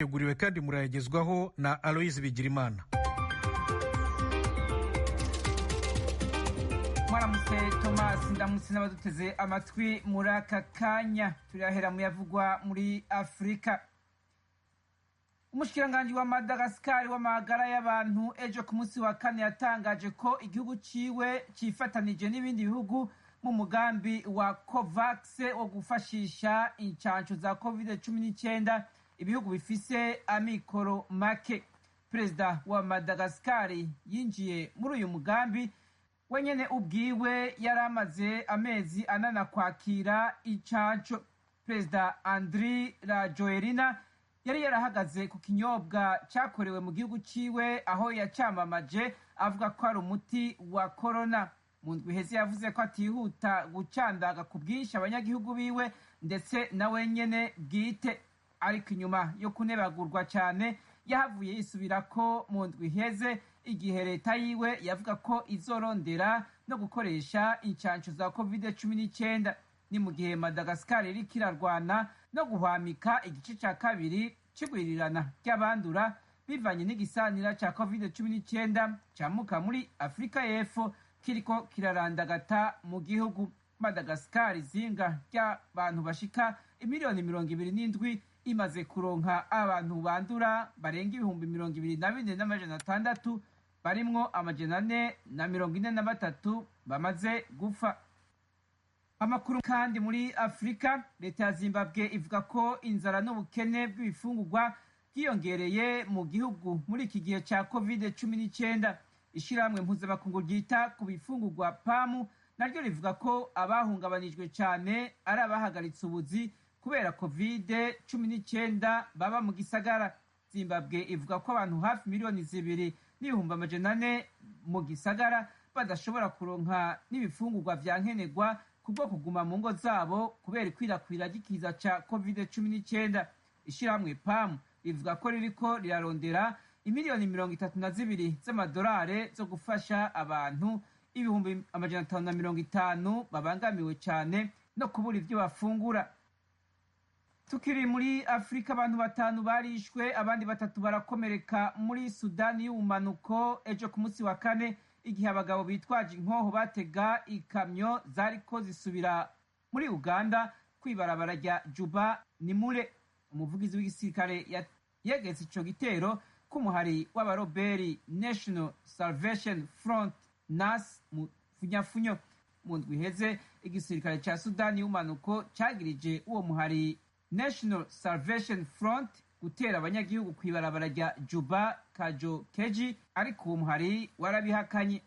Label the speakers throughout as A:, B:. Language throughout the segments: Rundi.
A: yeguriwe kandi murayagezwaho na Aloise Bigirimana.
B: Mwaramutse Thomas, ndamutse n'abaduteze amatwi muri aka kanya. Turahera mu yavugwa muri Afrika. Umushikiranganji wa Madagascar w'amagara y'abantu ejo ku munsi wa kane yatangaje ko igihugu ciwe cifatanije n'ibindi bihugu mu mugambi wa COVAX wo gufashisha incanco za COVID-19 ibihugu bifise amikoro make. Perezida wa Madagascar yinjiye muri uyu mugambi wenyene ubwiwe yaramaze amezi anana kwakira incanco. Perezida Andry Rajoelina yari yarahagaze ku kinyobwa cyakorewe mu gihugu ciwe aho yacamamaje avuga ko ari umuti wa corona. Mu ndwi iheze yavuze ko atihuta gucandaga ku bwinshi abanyagihugu biwe ndetse na wenyene bwite, ariko inyuma yo kunebagurwa cyane yahavuye yisubirako mu ndwi iheze igihe leta yiwe yavuga ko izorondera no gukoresha incanco za COVID-19. Ni mu gihe Madagascar iriko irarwana no guhwamika igice ca kabiri c'igwirirana ry'abandura bivanye n'igisanira ca COVID-19 camuka muri Afrika y'Epfo kiriko kirarandagata mu gihugu. Madagascar izinga ry'abantu bashika imiliyoni 27 imaze kuronka abantu bandura barenga 24,600 barimwo 443 bamaze gupfa. Amakuru kandi muri Afrika, leta ya Zimbabwe ivuga ko inzara n'ubukene bw'ibifungurwa bwiyongereye mu gihugu muri iki gihe ca COVID-19. Ishirahamwe mpuzamakungu ryita ku bifungurwa PAM naryo rivuga ko abahungabanijwe cyane ari abahagaritse ubuzi kubera COVID-19 baba mu gisagara. Zimbabwe ivuga ko abantu hafi 2,400,000 mu gisagara badashobora kuronka n'ibifungurwa vya nkenerwa kubwo kuguma mu ngo zabo kubera ikwirakwira ry'ikiza ca COVID-19. Ishirahamwe PAM rivuga ko ririko rirarondera imiliyoni 32 z'amadolari zo gufasha abantu 550,000 babangamiwe cyane no kubura ivyo bafungura. Tukiri muri Afrika, abantu 5 barishwe abandi 3 barakomereka muri Sudani y'ubumanuko ejo ku munsi wa kane igihe abagabo bitwaje inkoho batega ikamyo zariko zisubira muri Uganda kwibarabara rya Juba Nimule. Umuvugizi w'igisirikare yegetse ico gitero k'umuhari w'abaroberi National Salvation Front NAS mu funyafunyo. Mu ndwi iheze igisirikare ca Sudani y'ubumanuko cagirije uwo muhari National Salvation Front gutera abanyagihugu kwibarabara rya Juba Kajo Keji, ariko uwo muhari warabihakanye.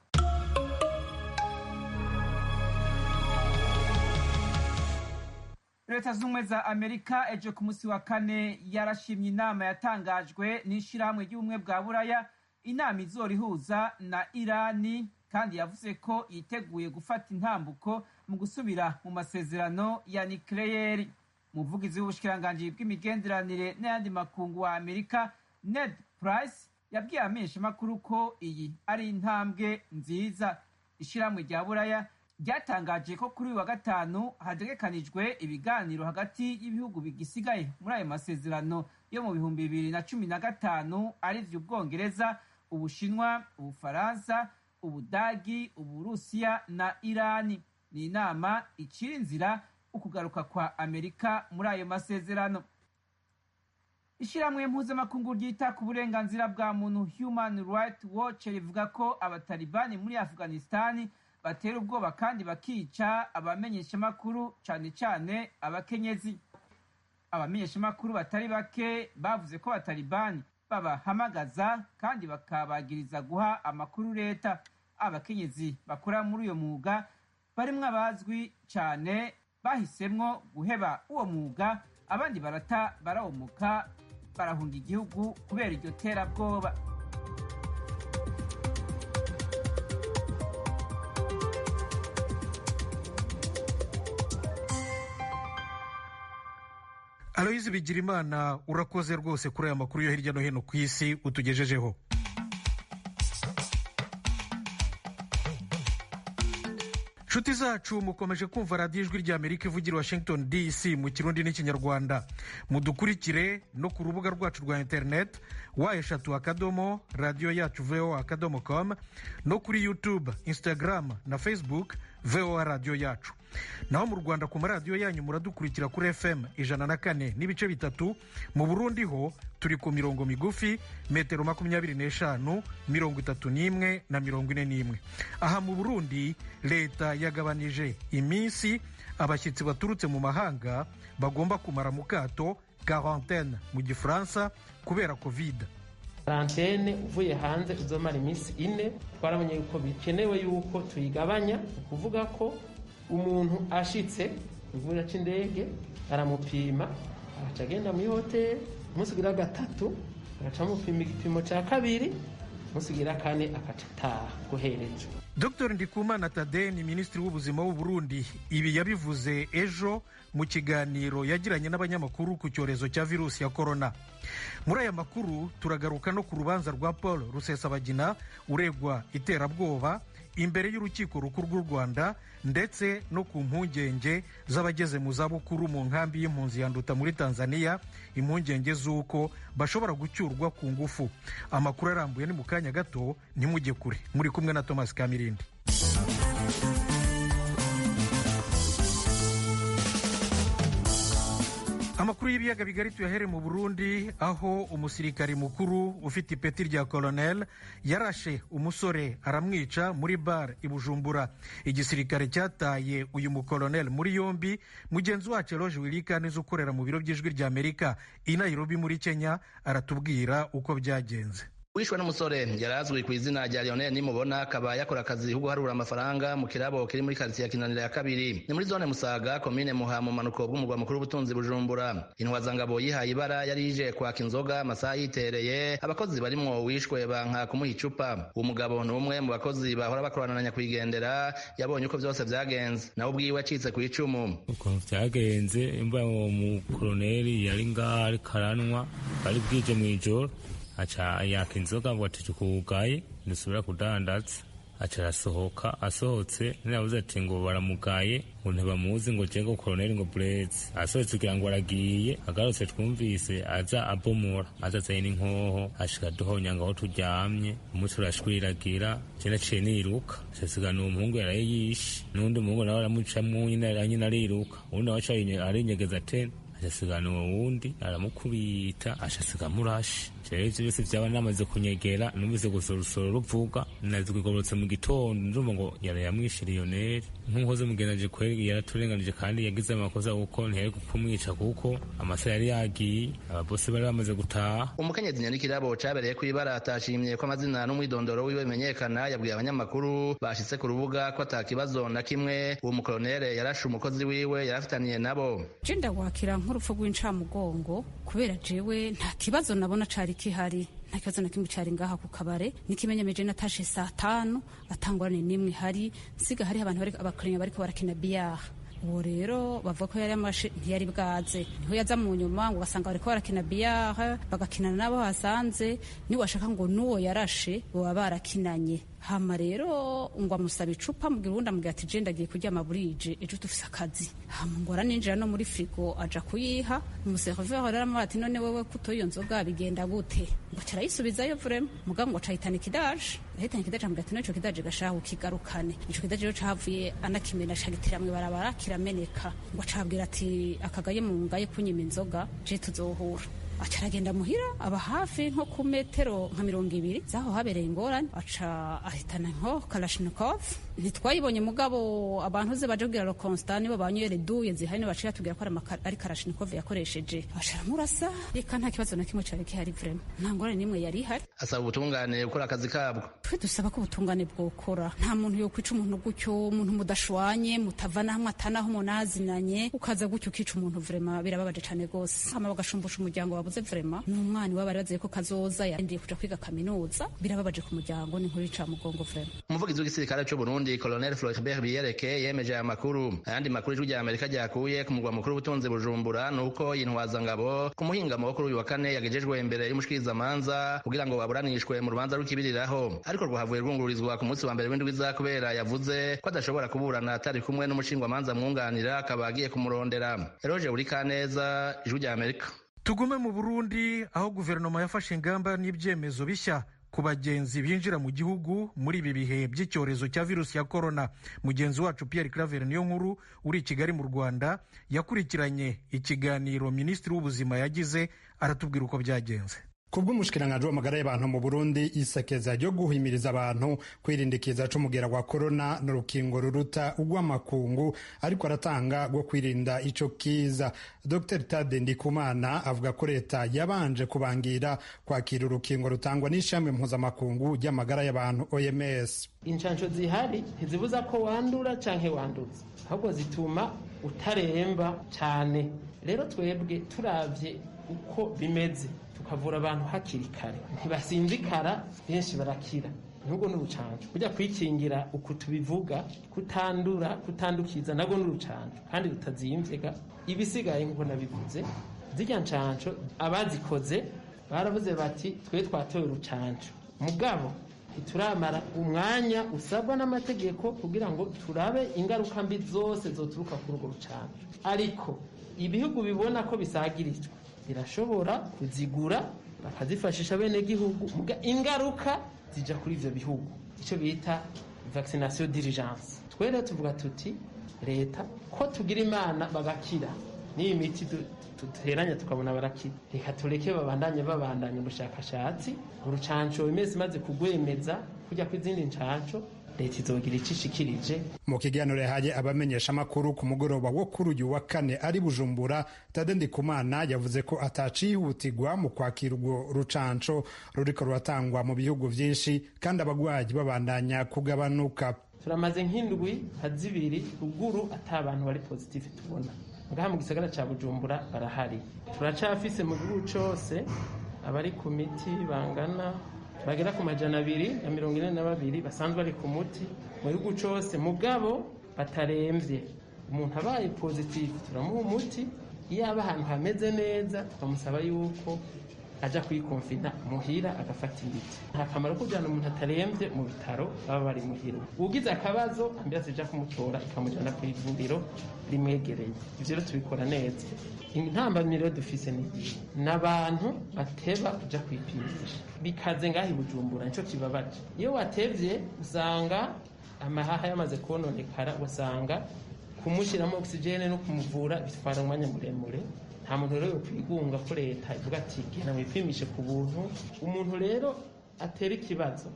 B: Leta z'ubumwe za Amerika ejo ku munsi wa kane yarashimye inama yatangajwe n'ishirahamwe ry'ubumwe bwa Buraya, inama izorihuza na Irani, kandi yavuze ko yiteguye gufata intambuko mu gusubira mu masezerano ya nucleaire. Umuvugizi w'ubushikiranganji bw'imigenderanire n'ayandi makungu wa Amerika Ned Price yabwiye abamenyeshamakuru ko iyi ari intambwe nziza. Ishirahamwe rya Buraya ryatangaje ko kuri uyu wa gatanu hategekanijwe ibiganiro hagati y'ibihugu bigisigaye muri ayo masezerano yo mu 2015 arivyo Ubwongereza, Ubushinwa, Ubufaransa, Ubudagi, Uburusiya na Irani. Ni inama icira inzira ukugaruka kwa Amerika muri ayo masezerano. Ishirahamwe mpuzamakungu ryita ku burenganzira bwa muntu Human Rights Watch rivuga ko abatalibani muri Afghanistan batera ubwoba kandi bakica abamenyeshamakuru, cane cane abakenyezi. Abamenyeshamakuru batari bake bavuze ko abatalibani babahamagaza kandi bakabagiriza guha amakuru leta. Abakenyezi bakora muri uyo mwuga barimwo abazwi cane bahisemwo guheba uwo mwuga, abandi barawomuka barahunga igihugu kubera iryo terabwoba.
A: Aloise Bigirimana, urakoze rwose kuri aya makuru yo hirya no hino ku isi utugejejeho. nshuti zacu mukomeje kumva radiyo ijwi ry'Amerika ivugira Washington DC mu kirundi n'ikinyarwanda. Mudukurikire no ku rubuga rwacu rwa interineti #, radiyo yacu voa.com, no kuri YouTube, Instagram na Facebook VOA radiyo yacu. Naho mu Rwanda ku maradiyo yanyu muradukurikira kuri FM 104.3. Mu Burundi ho turi ku mirongo migufi metero 25, 31 na 41. Aha mu Burundi leta yagabanije iminsi abashyitsi baturutse mu mahanga bagomba kumara mu kato, quarantaine mu gifaransa, kubera covid.
C: Karantene uvuye hanze uzomara iminsi 4. Twaramenye yuko bikenewe yuko tuyigabanya, kuvuga ko umuntu ashitse ivuriro c'indege aramupima, agaca agenda muri hoteli, umunsi ugira 3 agaca amupima igipimo ca 2, umunsi ugira 4 agaca ataha guhereje.
A: Dr Ndikumana Tade ni minisitiri w'ubuzima w'u Burundi. Ibi yabivuze ejo mu kiganiro yagiranye n'abanyamakuru ku cyorezo cya virusi ya corona. Muri aya makuru turagaruka no ku rubanza rwa Paul Rusesabagina uregwa iterabwoba imbere y'urukiko rukuru rw'u Rwanda, ndetse no ku mpungenge z'abageze mu zabukuru mu nkambi y'impunzi ya Nduta muri Tanzania, impungenge z'uko bashobora gucyurwa ku ngufu. Amakuru arambuye ni mu kanya gato, ntimujye kure. Muri kumwe na Thomas Kamirindi. Amakuru y'ibiyaga bigari tuyahere mu Burundi, aho umusirikari mukuru ufite ipeti rya colonel yarashe umusore aramwica muri bar i Bujumbura. Igisirikare cyataye uyu mukolonel muri yombi. Mugenzi wacu Roje Wilikaniza ukorera mu biro by'ijwi ry'Amerika i Nairobi muri Kenya aratubwira uko byagenze.
D: Wishwe n'umusore yarazwi ku izina rya Lionel Nimubona, akaba yakora akazi ko guharura amafaranga mu kirabo kiri muri quartier ya Kinanira ya 2, ni muri zone Musaga, commune Muha, mu manuko bw'umurwa mukuru w'ubutunzi Bujumbura. Intwazangabo yihaye ibara yari ije kwaka inzoga, amasaha yitereye, abakozi barimwo wishwe banka kumuha icupa. Uwo mugabo ni umwe mu bakozi bahora bakorana na nyakwigendera, yabonye uko byose byagenze, nawe ubwiwe acitse ku icumu.
E: Uko byagenze, imba mu koloneli yari ngari karanwa, bari bwije mu ijoro, acha yaka inzoga ngo atukugaye ndusubira kudandaza, acha arasohoka. Asohotse nirabuze ati ngo baramugaye ngo ntibamuzi ngo jengo koloneli ngo Blaise. Asohotse kugira ngo aragiye, agarutse twumvise aza abomora, azazaye n'inkoho, ashika duhonya ngo aho turyamye, umutwe urashwiragira. Cyane ciye niruka, cyasiga umuhungu yarayishe, n'undi muhungu nawe aramucamwo nyine ariruka, undi wacha arinyegeza tena, asigana uwundi aramukubita, ashasiga murashi. Ivyo byose byaba namaze kunyegera, numvise gusorosoro ruvuga, nazigorotse mu gitondo ndumva ngo yarayamwishe Lionel. Nkunkoze mugenaje kweri yaraturenganije kandi yagize amakosa kuko ntiyari kumwica kuko amasa yari yagiye, ababose bari bamaze gutaha.
D: Umukenyezi Nyanikirabo cabereye kwibara atashimye ko amazina n'umwidondoro wiwe menyekana, yabwiye abanyamakuru bashitse ku rubuga ko atakibazo na kimwe uwo mukoloneli yarashe umukozi wiwe yarafitaniye nabo.
F: Jenda wakira nk'urupfu rw'incamugongo kubera jewe nta kibazo nabona cari kihari, nta kibazo na kimwe cari ngaha ku kabare. Nikimenyemeje natashe saa 5 atangorane nimwe hari, nsiga hari abantu bari abakorenya bariko barakina biyah. Uwo rero bavuga ko yari amashe ntiyari bwaze, niho yaza mu nyuma ngo basanga bariko barakina biyah, bagakinana nabo hasanze, ni washaka ngo nuwo yarashe baba barakinanye. Hama rero ngo amusaba icupa, mugira ubundi amubwira ati je ndagiye kuryama burije, ejo dufise akazi. Hama ngo araninjira no muri frigo aja kuyiha, umuserveur rero amubwira ati none wewe kuto iyo nzoga bigenda gute? Ngo carayisubizayo vraiment, muga ngo acahitana ikidaje. Ahitana ikidaje amubwira ati n'ico kidaje gashaho ukigarukane. Ico kidaje rero cahavuye anakimena cagitera mwe barabara kirameneka. Ngo acabwira ati akagaye mu ngaye kunyima inzoga, je tuzohura. Acaragenda muhira aba hafi nko ku metero nka 200 zaho habereye ingorane, aca ahitana nko Kalashnikov. Ntitwayibonye mugabo abantu ze baje kugira Constant nibo banywere duye zihari baciye tugira ko ari Kalashnikov yakoresheje, asharamurasa. Reka nta kibazo na kimwe cyari kihari vraiment, nta ngorane nimwe yari ihari.
D: Asaba ubutungane gukora akazi kabwo.
F: Twe dusaba ko ubutungane bwokora, nta muntu yo kwica umuntu gutyo, umuntu mudashwanye mutavana hamwe atanaho umuntu azinanye ukaza gutyo kica umuntu vraiment birababaje cyane gose. Hama bagashumbusha umuryango wa navuze vrema ni umwana wabari baziye ko kazoza yarendiye kuja kwiga kaminuza birababaje ku muryango ni nkuru icamugongo vrema.
D: Umuvugizi w'igisirikare cy'u Burundi Colonel Floribert Biyereke yemeje aya makuru. Ayandi makuru ijwi rya Amerika ryakuye ku mugwa mukuru w'ubutunzi Bujumbura nuko intwazangabo ku muhingamo wo kuri uyu wa kane yagejejwe imbere y'umushikirizamanza kugira ngo baburanishwe mu rubanza rw'ikibiriraho, ariko rwahavuye rwungururizwa ku munsi wa mbere w'indwi iza kubera yavuze ko adashobora kuburana atari kumwe n'umushingwamanza mwunganira akaba agiye kumurondera. Eroje Urikaneza, ijwi rya Amerika.
A: Tugume mu Burundi aho guverinoma yafashe ingamba n'ibyemezo bishya ku bagenzi binjira mu gihugu muri ibi bihe by'icyorezo cya virusi ya korona. Mugenzi wacu Pierre Claver Niyonkuru uri i Kigali mu Rwanda yakurikiranye ikiganiro Minisitiri w'Ubuzima yagize, aratubwira uko byagenze.
G: Kubw'umushikiranganji w'amagara y'abantu mu Burundi isekeza ryo guhimiriza abantu kwirinda ikiza c'umugera wa korona n'urukingo ruruta urw'amakungu ariko aratanga rwo kwirinda ico kiza. Dr Tade Ndikumana avuga ko leta yabanje kubangira kwakira urukingo rutangwa n'ishami mpuzamakungu ry'amagara y'abantu OMS.
C: Incanco zihari ntizibuza ko wandura canke wanduza, ahubwo zituma utaremba cane. Rero twebwe turavye uko bimeze tukavura abantu hakiri kare ntibasinzikara, benshi barakira. Nubwo n'urucanco kujya kwikingira uku tubivuga, kutandura kutandukiza nabwo n'urucanco kandi rutazimvega. Ibisigaye nk'uko nabivuze zirya ncanco abazikoze baravuze bati twe twatoye urucanco, mugabo ntituramara umwanya usabwa n'amategeko kugira ngo turabe ingaruka mbi zose zoturuka kuri urwo rucanco. Ariko ibihugu bibona ko bisagirijwe birashobora kuzigura bakazifashisha bene gihugu, ingaruka zija kuri ivyo bihugu, ico bita vaccination d'urgence. Twere tuvuga tuti leta ko tugira imana bagakira n'iyi miti duteranya tukabona barakira, reka tureke babandanye ubushakashatsi. Urucanco imezi imaze kugwemeza kujya kw'izindi ncanco leta izogira icishikirije.
G: Mu kiganiro yahaye abamenyesha amakuru ku mugoroba wo kuri uyu wa kane ari Bujumbura, Tade Ndikumana yavuze ko atacihutirwa mu kwakira urwo rucanco ruriko ruratangwa mu bihugu vyinshi kandi abagwayi babandanya kugabanuka.
C: Turamaze nk'indwi hazibiri ruguru ata abantu bari positive tubona. Ngaha mu gisagara ca Bujumbura barahari. Turacafise mu gihugu cose abari ku miti bangana bagera ku 242 basanzwe bari ku muti mu gihugu cose, mugabo bataremvye. Umuntu abaye positive turamuha umuti, iyo aba ahantu hameze neza tukamusaba yuko aja kwikonfina muhira agafata imiti. Nta kamaro kujana umuntu ataremvye mu bitaro baba bari muhira. Ugize akabazo ambulance ija kumutora ikamujana ku ivuriro rimwegereye. Ivyo rero tubikora neza. Intambamiro dufise n'abantu bateba kuja kwipimisha, bikaze ngahi Bujumbura nico kibabaje. Iyo watevye usanga amahaha yamaze kononekara, usanga kumushiramo oxygene no kumuvura bitwara umwanya muremure. Nta muntu rero kwigunga ko leta ivuga ati genda mwipimishe ku buntu. Umuntu rero atera ikibazo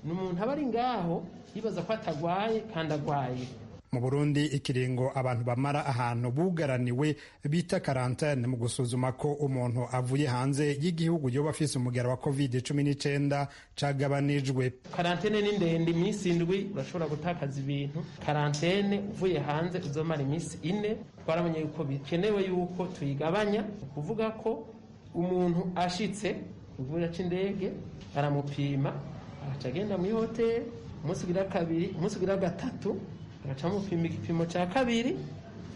C: n'umuntu aba ari ngaho yibaza ko atagwaye kandi agwaye.
G: Mu Burundi ikiringo abantu bamara ahantu bugaraniwe bita quarantaine mu gusuzuma ko umuntu avuye hanze y'igihugu yoba afise umugera wa COVID-19 cagabanijwe. Quarantaine
C: ni ndende, iminsi indwi urashobora gutakaza ibintu. Quarantaine uvuye hanze uzomara iminsi 4. Twaramenye yuko bikenewe yuko tuyigabanya, kuvuga ko umuntu ashitse uvuye c'indege aramupima akagenda mu hotel, umunsi gira kabiri, umunsi gira gatatu agacamupima igipimo ca kabiri,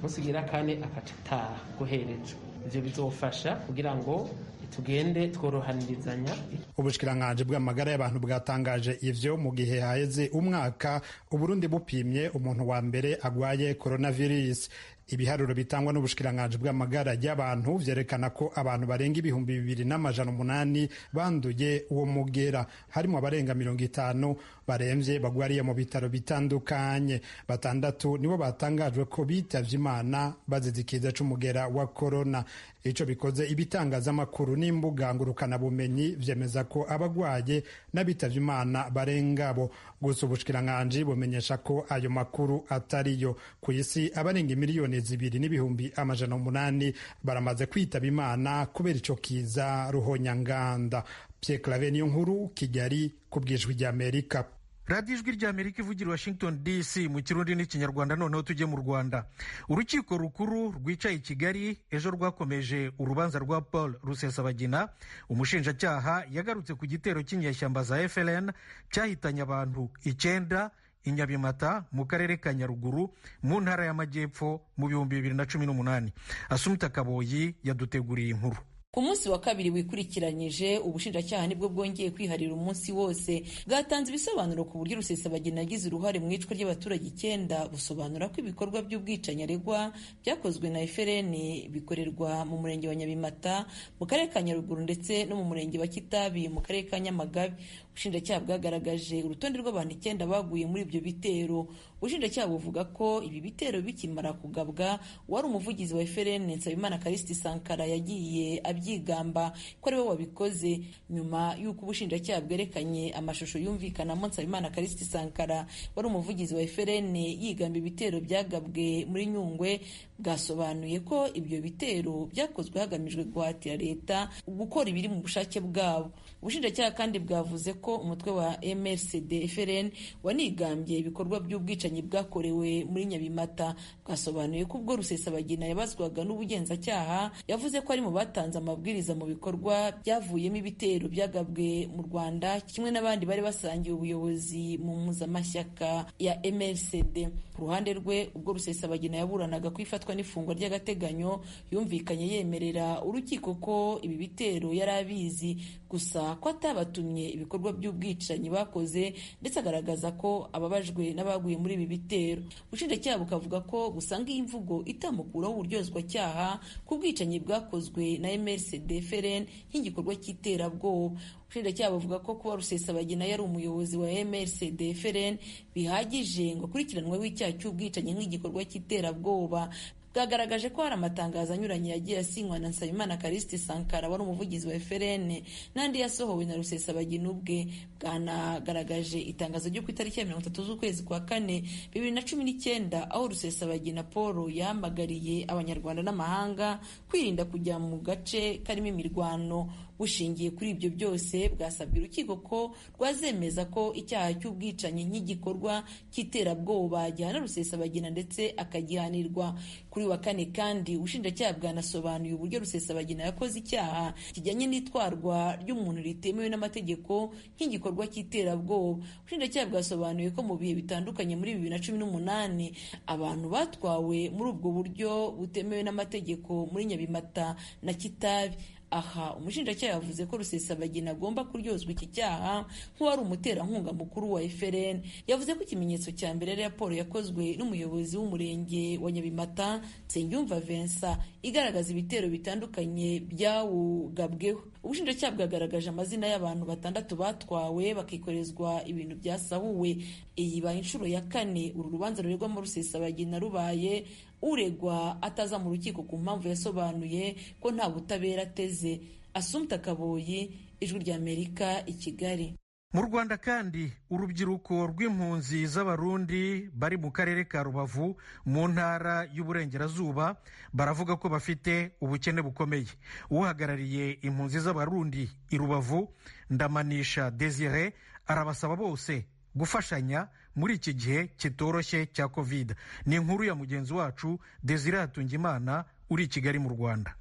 C: musigira kane akacataha guherejo. Ivyo bizofasha kugira ngo tugende tworohanirizanya.
G: Ubushikiranganji bw'amagara y'abantu bwatangaje ivyo mu gihe haheze umwaka Uburundi bupimye umuntu wa mbere agwaye coronavirus. Ibiharuro bitangwa n'ubushikiranganji bw'amagara y'abantu vyerekana ko abantu barenga 2,800 banduye uwo mugera, harimo abarenga 50 baremvye bagwariye mu bitaro bitandukanye. 6 nibo batangajwe ko bitavye Imana bazize ikiza c'umugera wa corona. Ico bikoze ibitangazamakuru n'imbuga ngurukana bumenyi vyemeza ko abagwaye n'abitavye Imana barengabo. Gusa ubushikiranganji bumenyesha ko ayo makuru atariyo. Ku isi abarenga 2,800,000 baramaze kwitaba Imana kubera ico kiza ruhonyanganda. Pierre Claver Niyonkuru, Kigali, ku bw'ijwi ry'Amerika.
A: radiyo ijwi ry'amerika ivugira Washington DC mu kirundi n'ikinyarwanda. Noneho tujye mu Rwanda. Urukiko rukuru rwicaye i Kigali ejo rwakomeje urubanza rwa Paul Rusesabagina. Umushinjacyaha yagarutse ku gitero cy'inyeshyamba za FLN cyahitanye abantu 9 i Nyabimata mu karere ka Nyaruguru mu ntara y'Amajyepfo mu 2018. Asumta Kaboyi yaduteguriye inkuru.
H: Ku munsi wa kabiri wikurikiranyije ubushinjacyaha nibwo bwongeye kwiharira umunsi wose bwatanze ibisobanuro ku buryo Rusesabagina yagize uruhare mu icwa ry'abaturage 9. Busobanura ko ibikorwa by'ubwicanyi aregwa byakozwe na FLN bikorerwa mu murenge wa Nyabimata mu karere ka Nyaruguru ndetse no mu murenge wa Kitabi mu karere ka Nyamagabe. Ubushinjacyaha bwagaragaje urutonde rw'abantu 9 baguye muri ibyo bitero. Ubushinjacyaha buvuga ko ibi bitero bikimara kugabwa wari umuvugizi wa FLN Nsabimana Callixte Sankara yagiye abyigamba ko ari we wabikoze. Nyuma y'uko ubushinjacyaha bwerekanye amashusho yumvikanamo Nsabimana Callixte Sankara wari umuvugizi wa FLN yigamba ibitero byagabwe muri Nyungwe, bwasobanuye ko ibyo bitero byakozwe hagamijwe guhatira leta gukora ibiri mu bushake bwabo. Ubushinjacyaha kandi bwavuze ko umutwe wa MRCD FLN wanigambye ibikorwa by'ubwicanyi bwakorewe muri Nyabimata. Bwasobanuye ko ubwo Rusesabagina yabazwaga n'ubugenzacyaha yavuze ko ari mu batanze amabwiriza mu bikorwa byavuyemo ibitero byagabwe mu Rwanda, kimwe n'abandi bari basangiye ubuyobozi mu mpuzamashyaka ya MRCD. Ku ruhande rwe, ubwo Rusesabagina yaburanaga ku ifatwa n'ifungwa ry'agateganyo, yumvikanye yemerera urukiko ko ibi bitero yari abizi gusa ko atabatumye ibikorwa by'ubwicanyi bakoze, ndetse agaragaza ko ababajwe n'abaguye muri ibi bitero. Ubushinjacyaha bukavuga ko gusanga iyi mvugo itamukuraho uburyozwacyaha ku bwicanyi bwakozwe na MRCD FLN nk'igikorwa cy'iterabwoba. Ubushinjacyaha buvuga ko kuba Rusesabagina yari umuyobozi wa MRCD FLN bihagije ngo akurikiranweho icyaha cy'ubwicanyi nk'igikorwa cy'iterabwoba. Bwagaragaje ko hari amatangazo anyuranye yagiye asinywa na Nsabimana Callixte Sankara wari umuvugizi wa FLN n'andi yasohowe na Rusesabagina ubwe. Bwanagaragaje itangazo ryo ku itariki ya 30 z'ukwezi kwa 4 2019 aho Rusesabagina Paul yahamagariye abanyarwanda n'amahanga kwirinda kujya mu gace karimo imirwano. Bushingiye kuri ibyo byose, bwasabye urukiko ko rwazemeza ko icyaha cy'ubwicanyi nk'igikorwa cy'iterabwoba gihana Rusesabagina ndetse akagihanirwa. Kuri wa 4 kandi ubushinjacyaha bwanasobanuye uburyo Rusesabagina yakoze icyaha kijyanye n'itwarwa ry'umuntu ritemewe n'amategeko nk'igikorwa cy'iterabwoba. Ubushinjacyaha bwasobanuye ko mu bihe bitandukanye muri 2018 abantu batwawe muri ubwo buryo butemewe n'amategeko muri Nyabimata na Kitabi. Aha umushinjacyaha yavuze ko Rusesabagina agomba kuryozwa iki cyaha nk'uwari umuterankunga mukuru wa FLN. Yavuze ko ikimenyetso cya mbere ari raporo yakozwe n'umuyobozi w'umurenge wa Nyabimata Nsengiyumva Vincent igaragaza ibitero bitandukanye byawugabweho. Ubushinjacyaha bwagaragaje amazina y'abantu 6 batwawe bakikorezwa ibintu byasahuwe. Iyi baye inshuro ya 4 uru rubanza ruregwamo Rusesabagina rubaye uregwa ataza mu rukiko ku mpamvu yasobanuye ko nta butabera ateze. Asumta Kaboyi, Ijwi ry'Amerika, i Kigali.
A: Mu Rwanda kandi urubyiruko rw'impunzi z'Abarundi bari mu karere ka Rubavu mu ntara y'Uburengerazuba baravuga ko bafite ubukene bukomeye. Uhagarariye impunzi z'Abarundi i Rubavu, Ndamanisha Desire, arabasaba bose gufashanya muri iki gihe kitoroshye cya COVID. Ni inkuru ya mugenzi wacu Desire Hatungimana uri i Kigali mu Rwanda.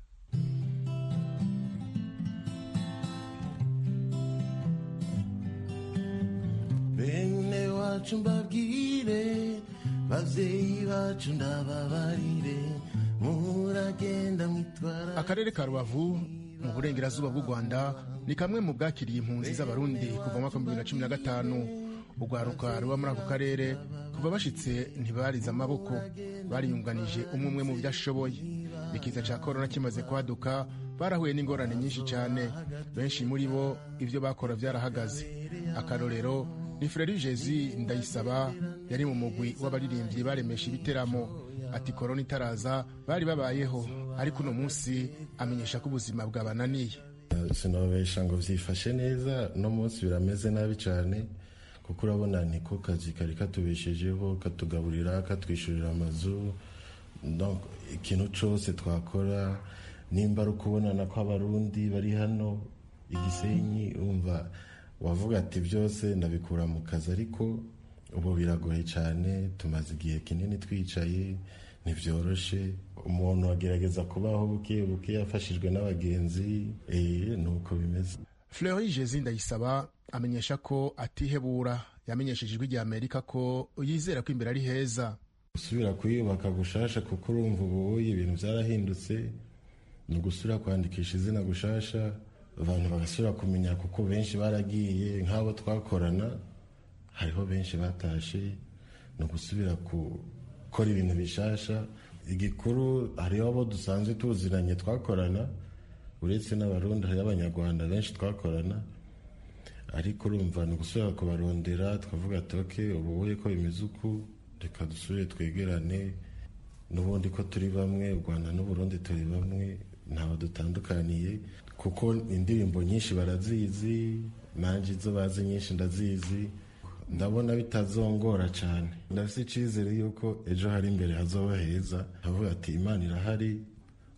I: Bene wacu mbabwire, bavyeyi bacu ndababarire, muragenda mwitwara.
J: Akarere ka Rubavu mu burengerazuba bw'u Rwanda ni kamwe mu bwakiriye impunzi z'Abarundi kuva mu 2015. Urwaruka ruba muri ako karere kuva bashitse ntibarize amaboko, bariyunganije umwe mu byo ashoboye. Ikiza cya korona kimaze kwaduka barahuye n'ingorane nyinshi cyane, benshi muri bo ibyo bakora byarahagaze. Akarorero ni Frere Jezi Ndayisaba, yari mu mugwi w'abaririmbyi baremesha ibiteramo. Ati korona itaraza bari babayeho, ariko uno munsi amenyesha ko ubuzima bwabananiye.
I: Sinabesha ngo vyifashe neza, no munsi birameze nabi cyane, kuko urabona niko kazi kari katubeshejeho, katugaburira, katwishyurira amazu, donc ikintu cyose twakora, nimba ari ukubonana kw'Abarundi bari hano i Gisenyi, umva wavuga ati byose ndabikura mu kazi, ariko ubu biragoye cyane, tumaze igihe kinini twicaye, ntibyoroshe. Umuntu agerageza kubaho buke buke yafashijwe n'abagenzi, nuko bimeze.
J: Fleury Jezi Ndayisaba amenyesha ko atihebura. Yamenyesheje Ijwi rya Amerika ko yizera ko imbere ari heza.
I: Gusubira kwiyubaka gushasha, kuko urumva ubu ibintu byarahindutse, ni ugusubira kwandikisha izina gushasha, abantu bagasubira kumenya, kuko benshi baragiye, nk'abo twakorana hariho benshi batashe, ni ugusubira gukora ibintu bishasha. Igikuru hariho abo dusanzwe tuziranye twakorana, uretse n'abarundi hariho abanyarwanda benshi twakorana, ariko urumva ni ugusubira kubarondera, twavuga ati oke ubu ko bimeze uku, reka dusubire twegerane, n'ubundi ko turi bamwe, u Rwanda n'Uburundi turi bamwe, ntaho dutandukaniye, kuko indirimbo nyinshi barazizi, nanjye izo bazi nyinshi ndazizi. Ndabona bitazongora cyane, ndafite icyizere yuko ejo hari imbere hazoba heza. Havuga ati Imana irahari,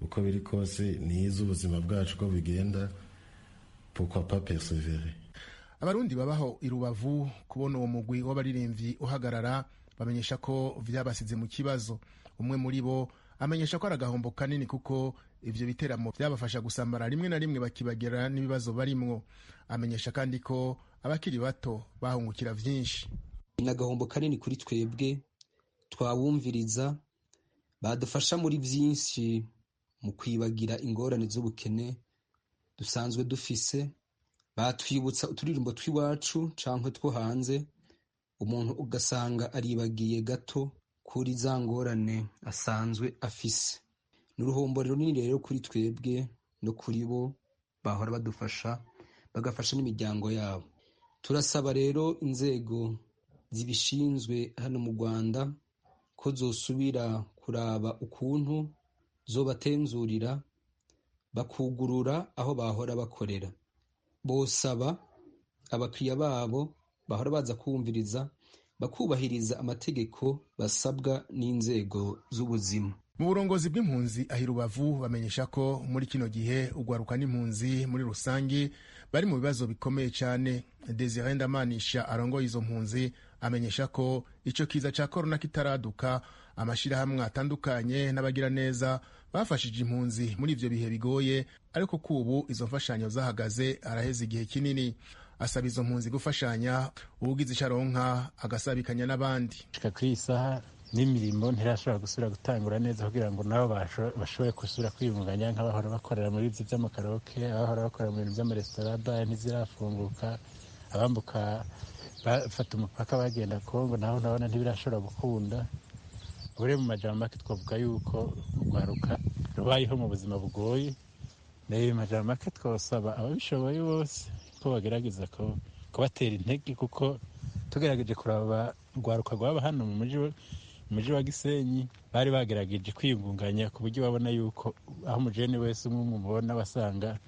I: uko biri kose niyizi ubuzima bwacu ko bigenda, pourquoi pas persévérer.
J: Abarundi babaho i Rubavu kubona uwo mugwi w'abaririmbyi uhagarara bamenyesha ko vyabasize mu kibazo. Umwe muri bo amenyesha ko ari agahombo kanini, kuko ivyo biteramo byabafasha gusambara rimwe na rimwe bakibagera n'ibibazo barimwo. Amenyesha kandi ko abakiri bato bahungukira vyinshi.
K: Ni agahombo kanini kuri twebwe twabumviriza, badufasha muri vyinshi mu kwibagira ingorane z'ubukene dusanzwe dufise, batwibutsa uturirimbo tw'iwacu canke two hanze, umuntu ugasanga aribagiye gato kuri za ngorane asanzwe afise. N'uruhombo runini rero kuri twebwe no kuri bo bahora badufasha, bagafasha n'imiryango yabo. Turasaba rero inzego zibishinzwe hano mu Rwanda ko zosubira kuraba ukuntu zobatenzurira, bakugurura aho bahora bakorera. Bosaba abakiriya babo bahora baza kumviriza, bakubahiriza amategeko basabwa n'inzego z'ubuzima.
J: Mu burongozi bw'impunzi ahi Rubavu bamenyesha ko muri kino gihe ugwaruka n'impunzi muri rusangi bari mu bibazo bikomeye cyane. Desire Ndamanisha arongoye izo mpunzi amenyesha ko ico kiza ca corona kitaraduka, amashirahamwe atandukanye n'abagira neza bafashije impunzi muri ivyo bihe bigoye, ariko kubu izo mfashanyo zahagaze araheze igihe kinini. Asaba izo mpunzi gufashanya, ubugize icaronka agasabikanya n'abandi.
L: Shika kuri isaha n'imirimo ntirashobora gusubira gutangura neza kugira ngo nabo bashobore gusubira kwiyunganya nk'abahora bakorera muri ivyo vy'amakaroke, abahora bakorera mu bintu vy'amaresitora, bare ntizirafunguka, abambuka bafata umupaka bagenda Kongo naho nabona ntibirashobora gukunda. Ure mu majambo make twavuga yuko urwaruka rubayeho mu buzima bugoye, nayo majambo make twosaba ababishoboye bose ko bagerageza kubatera intege, kuko tugerageje kuraba urwaruka rwaba hano mu muji wa Gisenyi bari bagerageje kwiyungunganya ku buryo babona yuko aho umujene wese umwe mubona basanga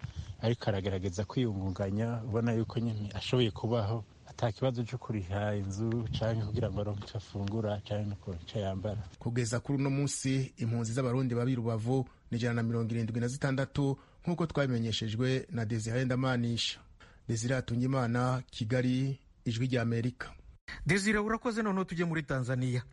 L: ariko aragerageza kwiyungunganya, ubona yuko nyine ashoboye kubaho ata kibazo cyo kuriha inzu canke kugira ngo aronke icyo afungura canke icyo yambara.
J: Kugeza kuri uno munsi impunzi z'abarundi babi Rubavu ni 176 nk'uko twabimenyeshejwe na Desire Ndamanisha. Desire Atungimana, Kigali, Ijwi rya Amerika.
A: Desire urakoze. Noneho tujye muri Tanzania.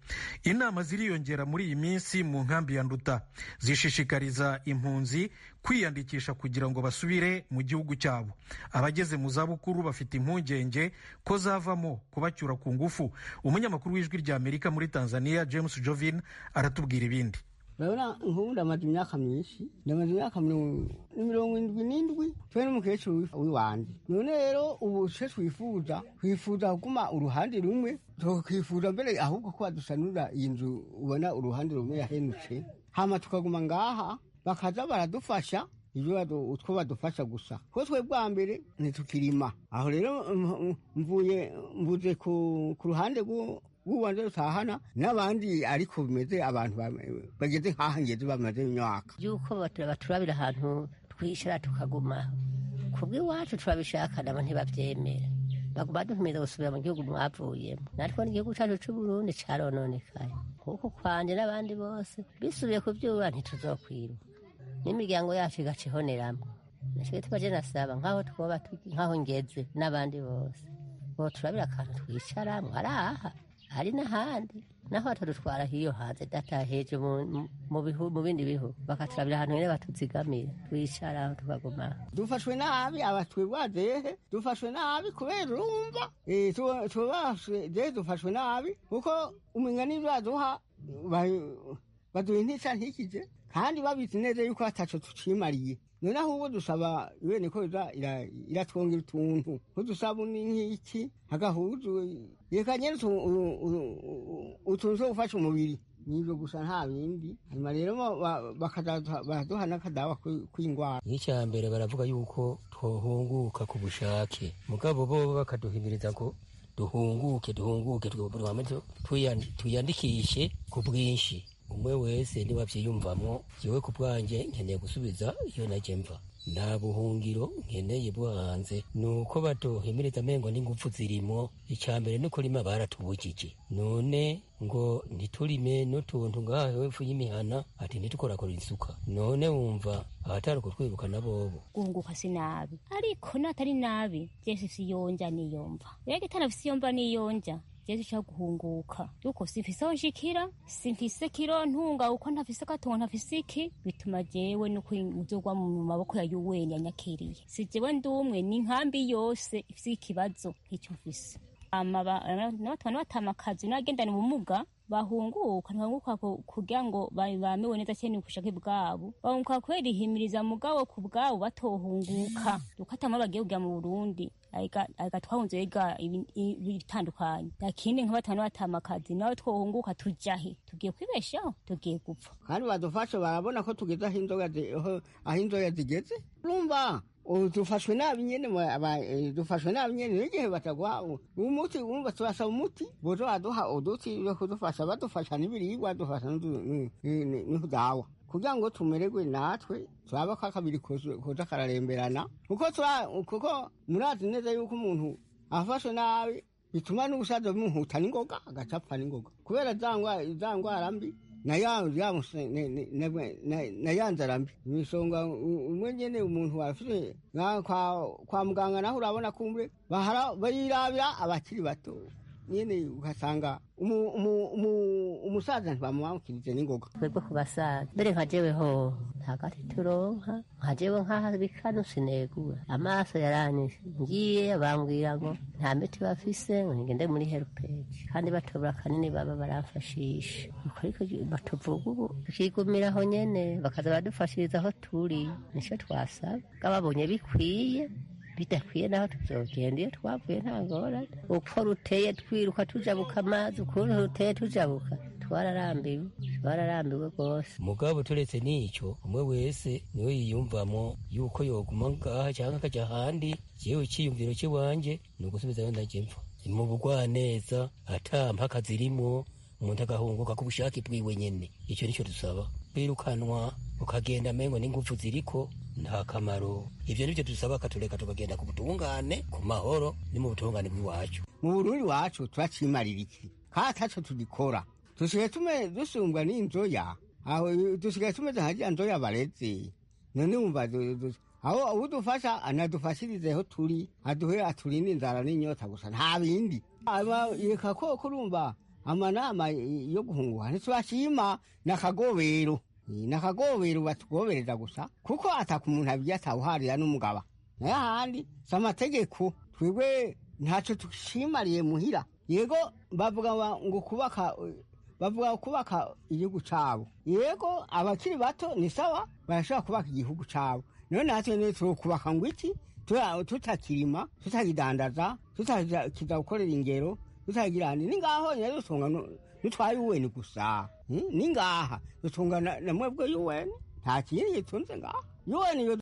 A: Inama ziriyongera muri iyi minsi mu nkambi ya Nduta zishishikariza impunzi kwiyandikisha kugira ngo basubire mu gihugu cyabo. Abageze mu zabukuru bafite impungenge ko zavamo kubacyura ku ngufu. Umunyamakuru w'Ijwi rya Amerika muri Tanzania James Jovin aratubwira ibindi.
M: Urabona nk'ubu ndamaze imyaka myinshi, ndamaze imyaka 77 twe n'umukecuru w'iwanje. None rero ubu se twifuza kuguma uruhande rumwe, tukifuza mbere ahubwo ko badusanura iyi nzu ubona uruhande rumwe yahenutse, hama tukaguma ngaha bakaza baradufasha ibyo utwo badufasha gusa, ko twe bwa mbere ntitukirima. Aho rero mvuze ku ruhande uwanje rutahana n'abandi, ariko bimeze abantu bageze nk'ahangeze bamaze imyaka
N: yuko baturabira ahantu twishara tukaguma kubw'iwacu turabishaka, nabo ntibavyemera, baguma duhumeza gusubira mu gihugu mwavuyemo. Natwe n'igihugu cacu c'Uburundi carononekaye kuko kwanje n'abandi bose bisubiye kuvyura ntituzokwiruka, n'imiryango yacu igaca ihoneramwo. nashike tubaje nasaba nkaho twoba nkaho ngeze n'abandi bose bo turabira akantu twicaramwo araha hari n'ahandi naho batadutwara hiyo hanze dataheje mu bindi bihugu bakaturabira ahantu nyene batuzigamira twicaraho tukaguma
M: dufashwe nabi abatwibwazehe dufashwe nabi kubera urumva tubashwe dufashwe nabi kuko umengani baduha baduha intica ntikije kandi babizi neza yuko ataco tucimariye none ahubwo dusaba ibene ko iratwongera utuntu ko dusaba nk'iki agahuzu reka nyene utuntu two gufasha umubiri nivyo gusa nta bindi hanyuma rero bakaduha n'akadawa kw'ingwara
O: icya mbere baravuga yuko twohunguka ku bushake mugabo bo bakaduhimiriza ngo duhunguke tuyandikishe ku bwinshi umwe wese niwavyiyumvamwo jewe ku bwanje nkeneye gusubiza iyo naje mva nta buhungiro nkeneye bwo hanze nuko baduhimiriza mengo n'ingufu zirimwo icya mbere nuko rima baratubujije none ngo ntiturime n'utuntu ngaho hepfo y'imihana ati ntitukorakora isuka none wumva abatari kutwirukana bobo
P: guhunguka si nabi ariko natari nabi jese siyonja niyomva rege itanafise iyomva niyonja jese ca guhunguka yuko simfise aho nshikira simfise kiro ntunga uko ntafise gatongo ntafise iki bituma jewe nuko nzogwa mu maboko ya yuweni yanyakiriye si jewe ndumwe n'inkambi yose ifise ikibazo nk'icyo mfise n'abatwana batamakazi n'abagendana ubumuga bahunguka kugira ngo bamewe neza cyane ubushake bwabo bahunguka kubera ihimiriza mugabo ku bwabo batohunguka dukatamo bagiye kugira mu Burundi aga twahunze ega ibitandukanye lakini nk'abatwana batamakazi nawe twohunguka tujahe tugiye kwibeshaho tugiye gupfa
M: kandi badufashe barabona ko tugeze aho inzoga zigeze urumva dufashwe nabi nyene n'igihe batagwa umuti wumva turasaba umuti bozo baduha uduti yo kudufasha badufasha n'ibiribwa badufasha n'udawa kugira ngo tumererwe natwe turaba ko akabiri koza kararemberana kuko murazi neza yuko umuntu afashwe nabi bituma n'ubusaza bumuhuta n'ingoga agacapfa n'ingoga kubera za ngwara mbi nayanzara mbi misonga umwe nyene umuntu wafite kwa muganga naho urabona kumbe bayirabira abakiri bato nyene ugasanga umusaza ntibamwakirize n'ingoga
N: twebwe ku basaza mbere nka jewe ho ntagati turonka nka jewe nk'aha bikano sinegura amaso yaranyishe ngiye bambwira ngo nta miti bafise ngo ngende muri helpage kandi batobora kanini baba baramfashisha ariko batuvuga ubu tukigumiraho nyene bakaza badufashiriza aho turi nico twasaba babonye bikwiye bidakwiye naho tuzogenda iyo twavuye nta ngorane uko ruteye twiruka tujabuka amazi ukuntu ruteye tujabuka twararambiwe rwose
O: mugabo turetse n'ico umwe wese niwe yiyumvamo yuko yoguma ngaha cyangwa akaja ahandi jewe iciyumviro ciwanje ni ugusubizayo ndaje mva mu bugwaneza ata mpaka zirimo umuntu agahunguka ku bushake bwiwe nyene ico nico dusaba birukanwa ukagenda mengo n'ingufu ziriko nta kamaro ivyo nivyo dusaba katureka tukagenda ku butungane ku mahoro ni mu butungane bw'iwacu
M: mu Burundi wacu turacimarira iki kataco tugikora dusigaye dusumbwa n'inzoya aho dusigaye tumeze nka nzoya bareze none wumva aho udufasha anadufashirizeho turi aduhe aturinde inzara n'inyota gusa nta bindi reka ko kurumva amanama yo guhunguka ntitubashima n'akagobero batugobereza gusa kuko ataka umuntu abye atawuharira n'umugaba nayo ahandi si amategeko twebwe ntacyo dushimariye muhira yego bavuga ngo kubaka igihugu cabo yego abakiri bato ni sawa barashobora kubaka igihugu cabo none natwe ne turokubaka ngo iki tutakirima tutakidandaza tutakiza gukorera ingero tutagira ni ngaho nyari dusonga nutwaye uweni gusa ni ngaha dusonga na mwebwe yuweni nta kindi gitunze ngaha yuweni